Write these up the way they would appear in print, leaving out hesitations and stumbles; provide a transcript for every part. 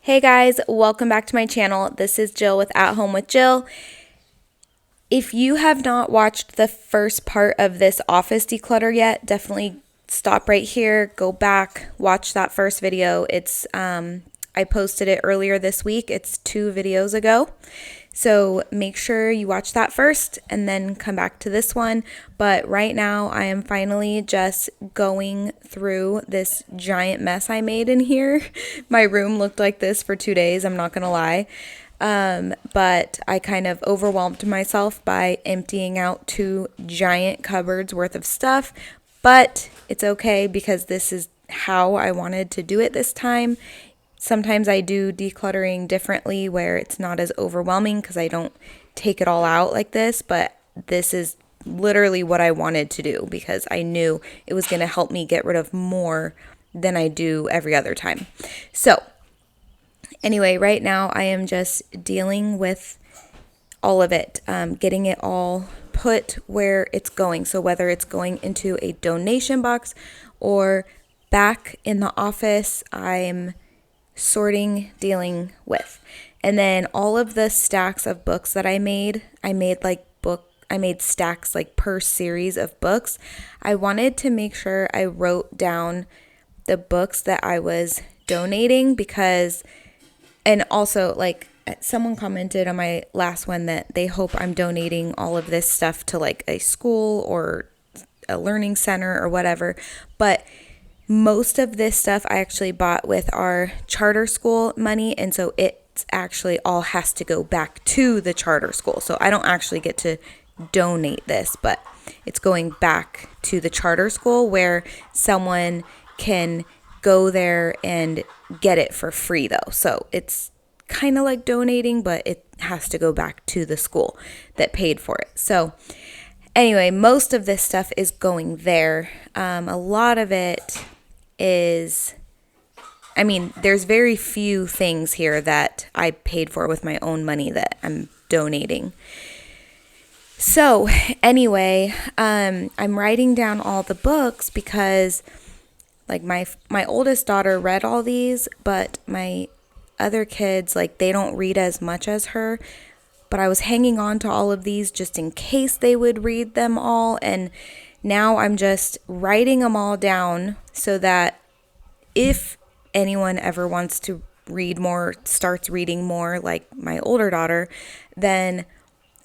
Hey guys, welcome back to my channel. This is Jill with At Home with Jill. If you have not watched the first part of this office declutter yet, definitely stop right here, go back, watch that first video. I posted it earlier this week. It's 2 videos ago. So make sure you watch that first and then come back to this one. But right now I am finally just going through this giant mess I made in here. My room looked like this for 2 days, I'm not gonna lie. But I kind of overwhelmed myself by emptying out 2 giant cupboards worth of stuff. But it's okay because this is how I wanted to do it this time. Sometimes I do decluttering differently where it's not as overwhelming because I don't take it all out like this, but this is literally what I wanted to do because I knew it was going to help me get rid of more than I do every other time. So anyway, right now I am just dealing with all of it, getting it all put where it's going. So whether it's going into a donation box or back in the office, I'm sorting, dealing with. And then all of the stacks of books that I made stacks like per series of books. I wanted to make sure I wrote down the books that I was donating and also like someone commented on my last one that they hope I'm donating all of this stuff to like a school or a learning center or whatever. But most of this stuff I actually bought with our charter school money, and so it actually all has to go back to the charter school. So I don't actually get to donate this, but it's going back to the charter school where someone can go there and get it for free though. So it's kind of like donating, but it has to go back to the school that paid for it. So anyway, most of this stuff is going there. A lot of it is, there's very few things here that I paid for with my own money that I'm donating. So anyway, I'm writing down all the books because like my oldest daughter read all these, but my other kids, like they don't read as much as her. But I was hanging on to all of these just in case they would read them all. And now I'm just writing them all down so that if anyone ever wants to read more, starts reading more like my older daughter, then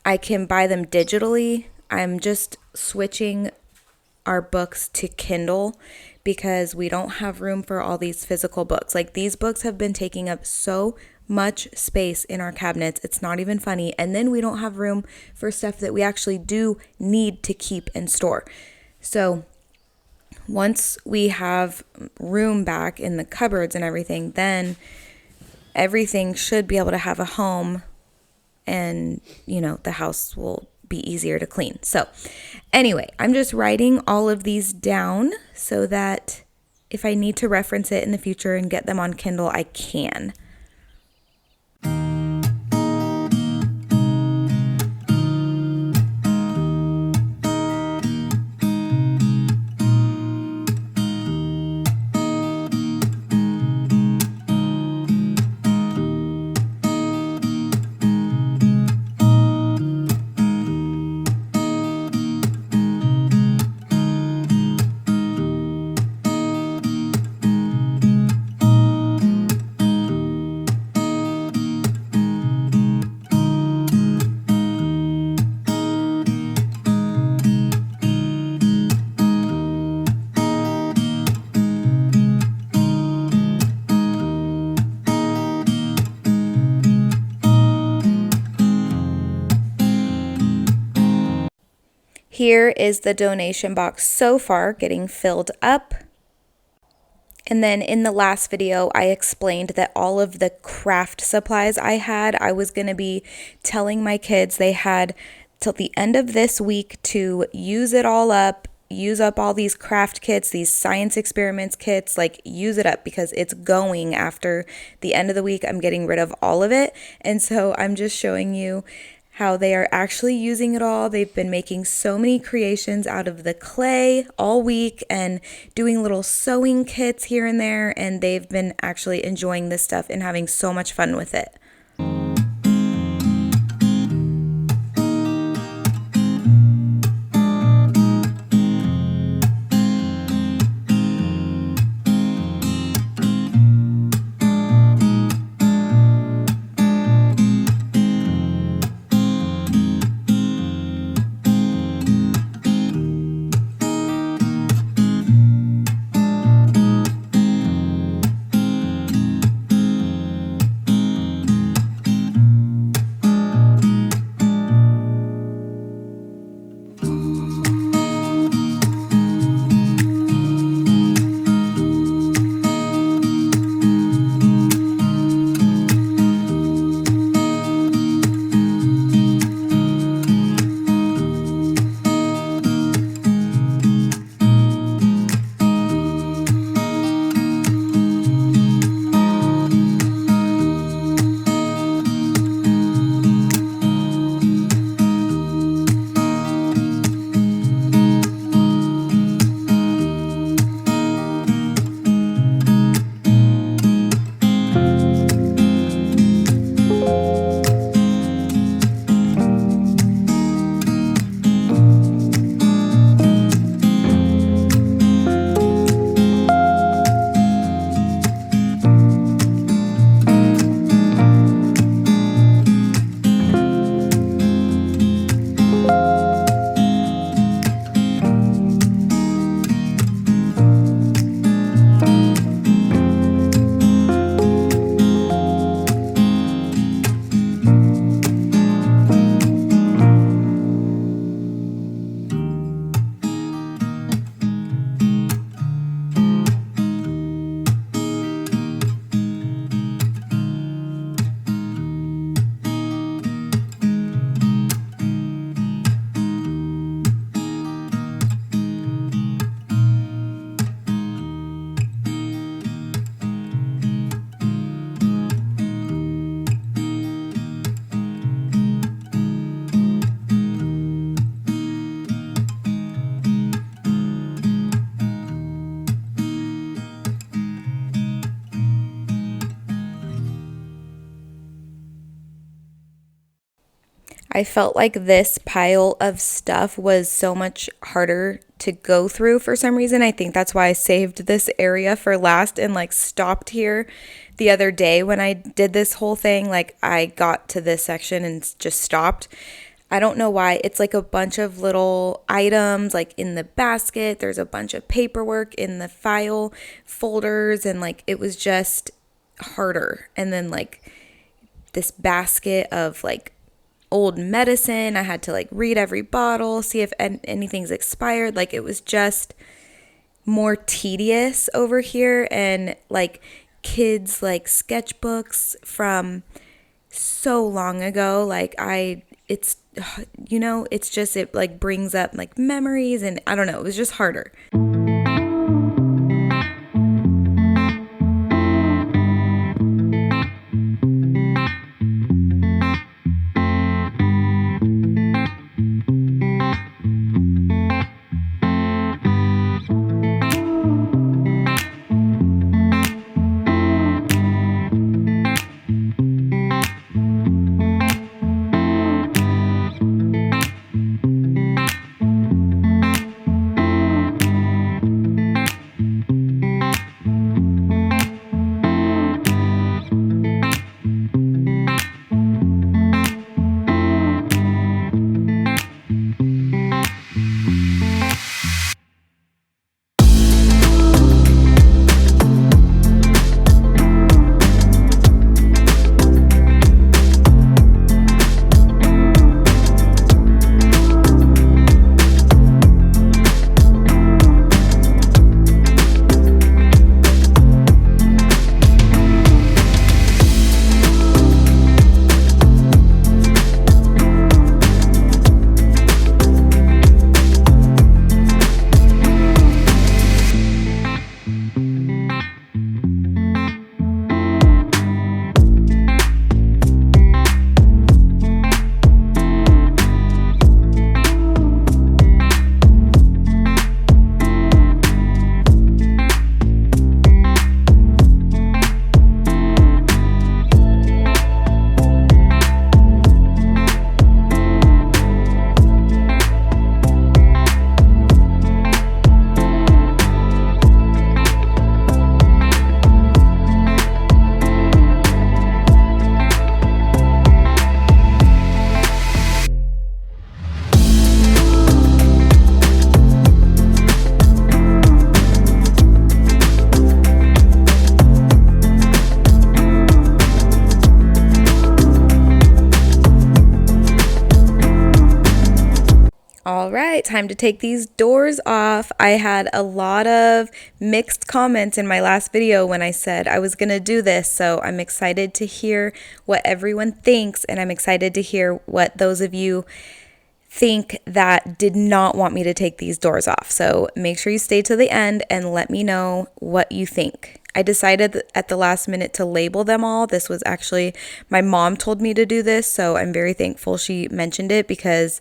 I can buy them digitally. I'm just switching our books to Kindle because we don't have room for all these physical books. Like these books have been taking up so much space in our cabinets. It's not even funny. And then we don't have room for stuff that we actually do need to keep and store. So once we have room back in the cupboards and everything, then everything should be able to have a home and, the house will be easier to clean. So anyway, I'm just writing all of these down so that if I need to reference it in the future and get them on Kindle, I can. Here is the donation box so far getting filled up. And then in the last video, I explained that all of the craft supplies I was going to be telling my kids they had till the end of this week to use it all up, use up all these craft kits, these science experiments kits, like use it up because it's going after the end of the week. I'm getting rid of all of it. And so I'm just showing you how they are actually using it all. They've been making so many creations out of the clay all week and doing little sewing kits here and there, and they've been actually enjoying this stuff and having so much fun with it. I felt like this pile of stuff was so much harder to go through for some reason. I think that's why I saved this area for last and like stopped here the other day when I did this whole thing. Like I got to this section and just stopped. I don't know why. It's like a bunch of little items like in the basket. There's a bunch of paperwork in the file folders, and like it was just harder. And then like this basket of like old medicine. I had to like read every bottle, see if anything's expired. Like it was just more tedious over here. And like kids like sketchbooks from so long ago. Like it's just, it like brings up like memories, and I don't know, it was just harder. right, time to take these doors off. I had a lot of mixed comments in my last video when I said I was going to do this, so I'm excited to hear what everyone thinks, and I'm excited to hear what those of you think that did not want me to take these doors off. So make sure you stay to the end and let me know what you think. I decided at the last minute to label them all. This was actually, my mom told me to do this, so I'm very thankful she mentioned it, because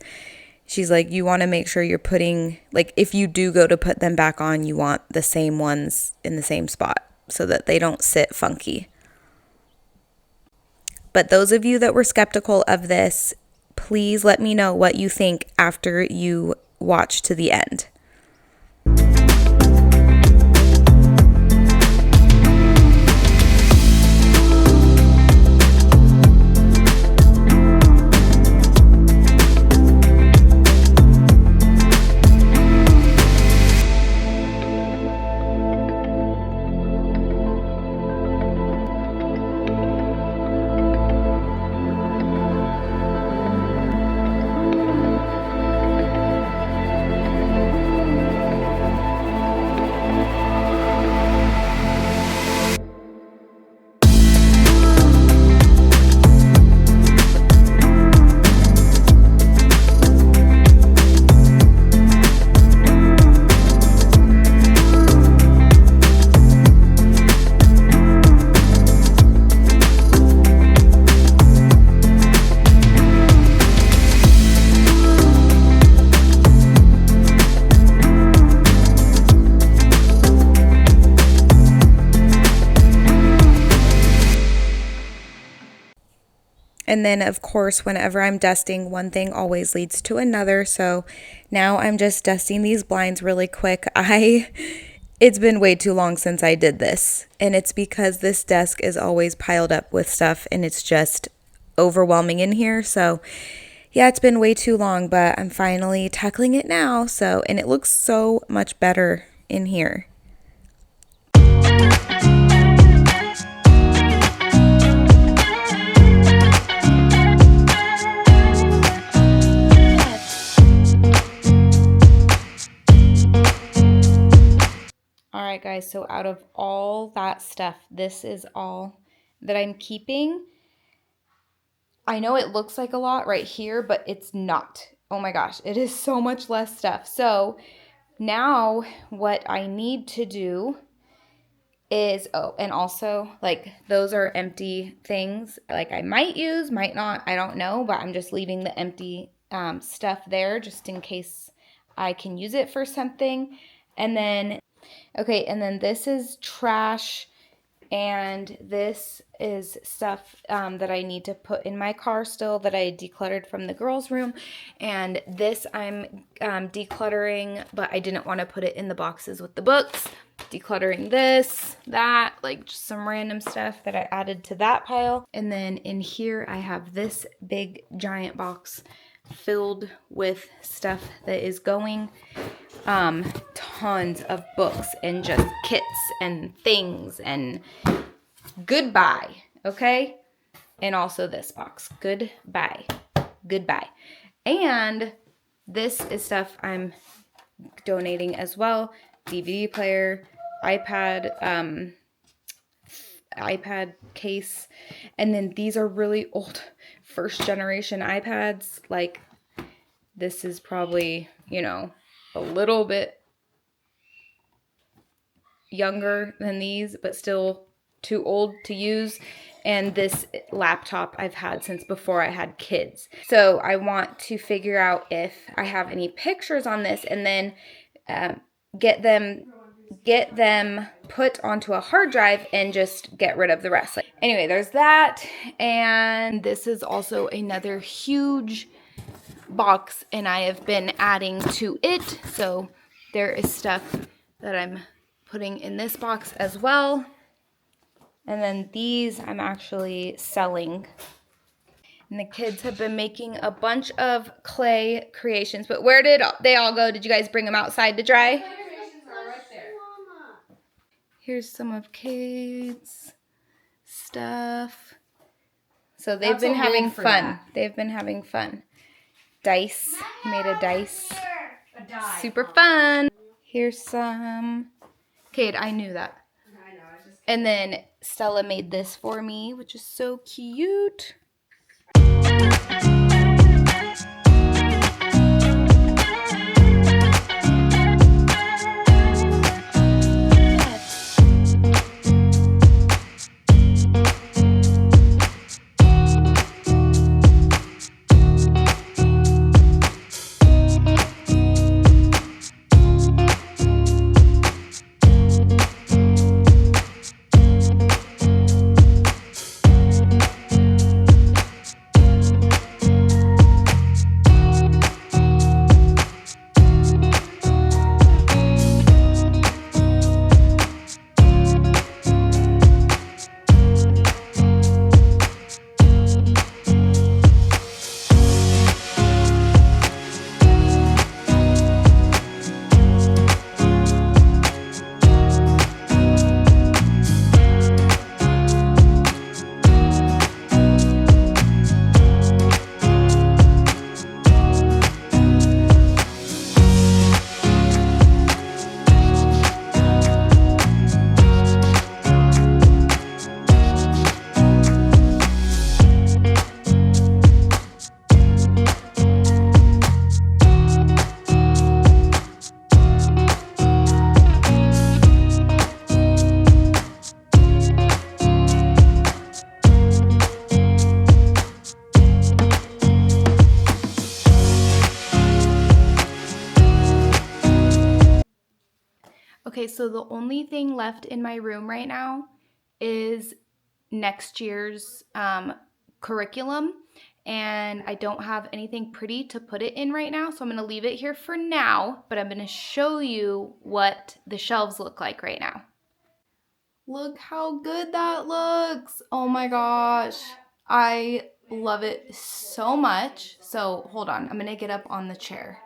she's like, you want to make sure you're putting, like, if you do go to put them back on, you want the same ones in the same spot so that they don't sit funky. But those of you that were skeptical of this, please let me know what you think after you watch to the end. And then, of course, whenever I'm dusting, one thing always leads to another. So now I'm just dusting these blinds really quick. It's been way too long since I did this. And it's because this desk is always piled up with stuff and it's just overwhelming in here. So yeah, it's been way too long, but I'm finally tackling it now. So, and it looks so much better in here. All right, guys, so out of all that stuff, this is all that I'm keeping. I know it looks like a lot right here, but it's not. Oh my gosh, it is so much less stuff. So now what I need to do is, oh, and also, like, those are empty things. Like, I might use, might not, I don't know, but I'm just leaving the empty stuff there just in case I can use it for something. And then, okay, and then this is trash, and this is stuff that I need to put in my car still that I decluttered from the girls' room. And this I'm decluttering, but I didn't want to put it in the boxes with the books. Decluttering this, that, like just some random stuff that I added to that pile. And then in here I have this big giant box filled with stuff that is going, tons of books and just kits and things and goodbye, okay? And also this box, goodbye. And this is stuff I'm donating as well. DVD player, iPad case, and then these are really old first generation iPads. Like, this is probably, you know, a little bit younger than these, but still too old to use. And this laptop I've had since before I had kids. So I want to figure out if I have any pictures on this, and then get them put onto a hard drive and just get rid of the rest. Anyway, there's that. And this is also another huge box, and I have been adding to it. So there is stuff that I'm putting in this box as well. And then these I'm actually selling. And the kids have been making a bunch of clay creations. But where did they all go? Did you guys bring them outside to dry? Here's some of Kate's stuff. So they've been having fun. They've been having fun. Dice. He made a dice. Super fun. Here's some. Kate, I knew that. And then Stella made this for me, which is so cute. Okay, so the only thing left in my room right now is next year's curriculum, and I don't have anything pretty to put it in right now, so I'm going to leave it here for now, but I'm going to show you what the shelves look like right now. Look how good that looks. Oh my gosh. I love it so much. So hold on, I'm going to get up on the chair.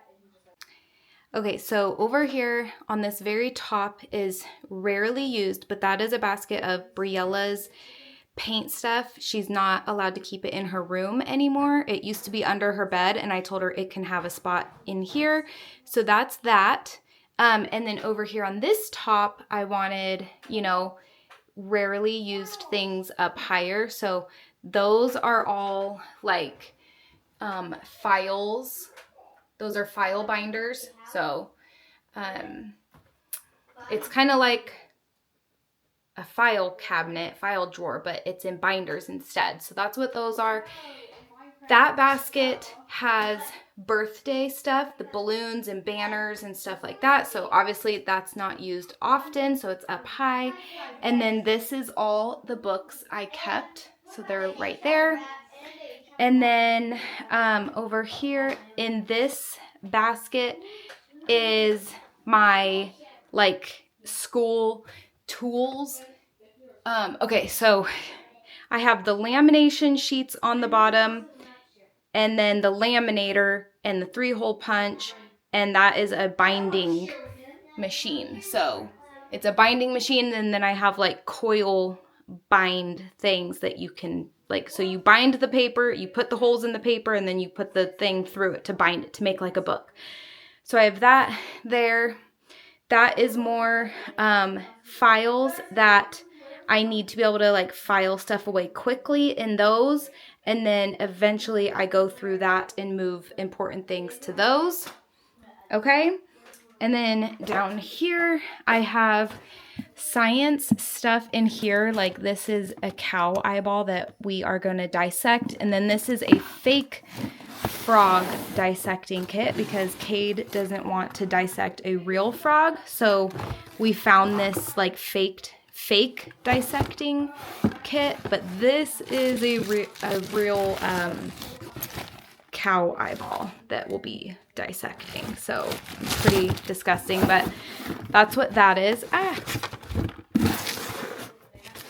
Okay, so over here on this very top is rarely used, but that is a basket of Briella's paint stuff. She's not allowed to keep it in her room anymore. It used to be under her bed, and I told her it can have a spot in here. So that's that. And then over here on this top, I wanted, you know, rarely used things up higher. So those are all like files. Those are file binders. So it's kind of like a file cabinet, file drawer, but it's in binders instead. So that's what those are. That basket has birthday stuff, the balloons and banners and stuff like that. So obviously that's not used often, so it's up high. And then this is all the books I kept. So they're right there. And then over here in this basket is my like school tools. Okay, so I have the lamination sheets on the bottom, and then the laminator and the 3-hole punch, and that is a binding machine. So it's a binding machine, and then I have like coil bind things that you can like, so you bind the paper, you put the holes in the paper, and then you put the thing through it to bind it to make like a book. So I have that there. That is more files that I need to be able to like file stuff away quickly in those. And then eventually I go through that and move important things to those. Okay. And then down here, I have science stuff in here. Like this is a cow eyeball that we are going to dissect. And then this is a fake frog dissecting kit because Cade doesn't want to dissect a real frog. So we found this like fake dissecting kit, but this is a real cow eyeball that will be dissecting. So it's pretty disgusting, but that's what that is.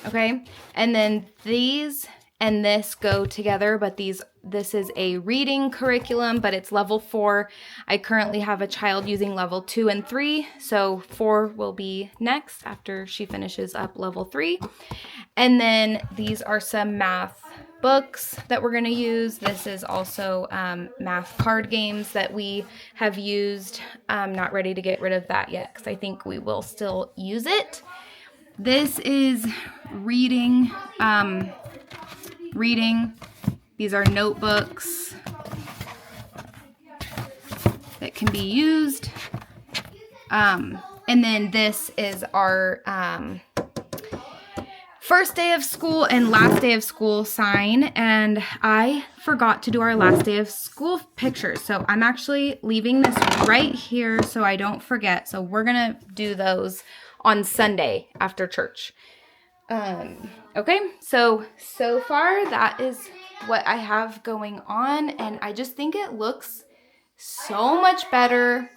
Okay, and then these and this go together, but this is a reading curriculum, but it's level 4. I currently have a child using level 2 and 3, so 4 will be next after she finishes up level 3. And then these are some math books that we're going to use. This is also math card games that we have used. I'm not ready to get rid of that yet because I think we will still use it. This is reading. These are notebooks that can be used. And then this is our first day of school and last day of school sign. And I forgot to do our last day of school pictures. So I'm actually leaving this right here so I don't forget. So we're going to do those on Sunday after church. Okay, so far that is what I have going on. And I just think it looks so much better.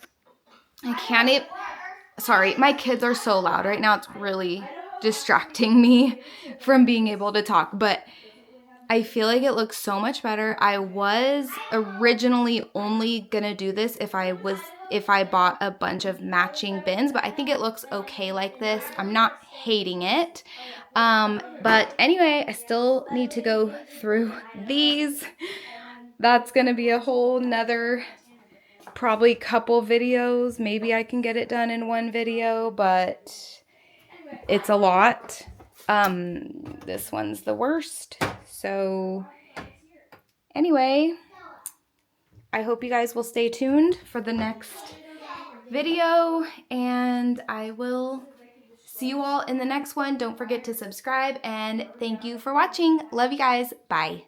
Sorry, my kids are so loud right now. It's really distracting me from being able to talk, but I feel like it looks so much better. I was originally only gonna do this if I bought a bunch of matching bins, but I think it looks okay like this. I'm not hating it. But anyway, I still need to go through these. That's gonna be a whole nother probably couple videos. Maybe I can get it done in one video, but it's a lot. This one's the worst. So anyway, I hope you guys will stay tuned for the next video, and I will see you all in the next one. Don't forget to subscribe, and thank you for watching. Love you guys. Bye.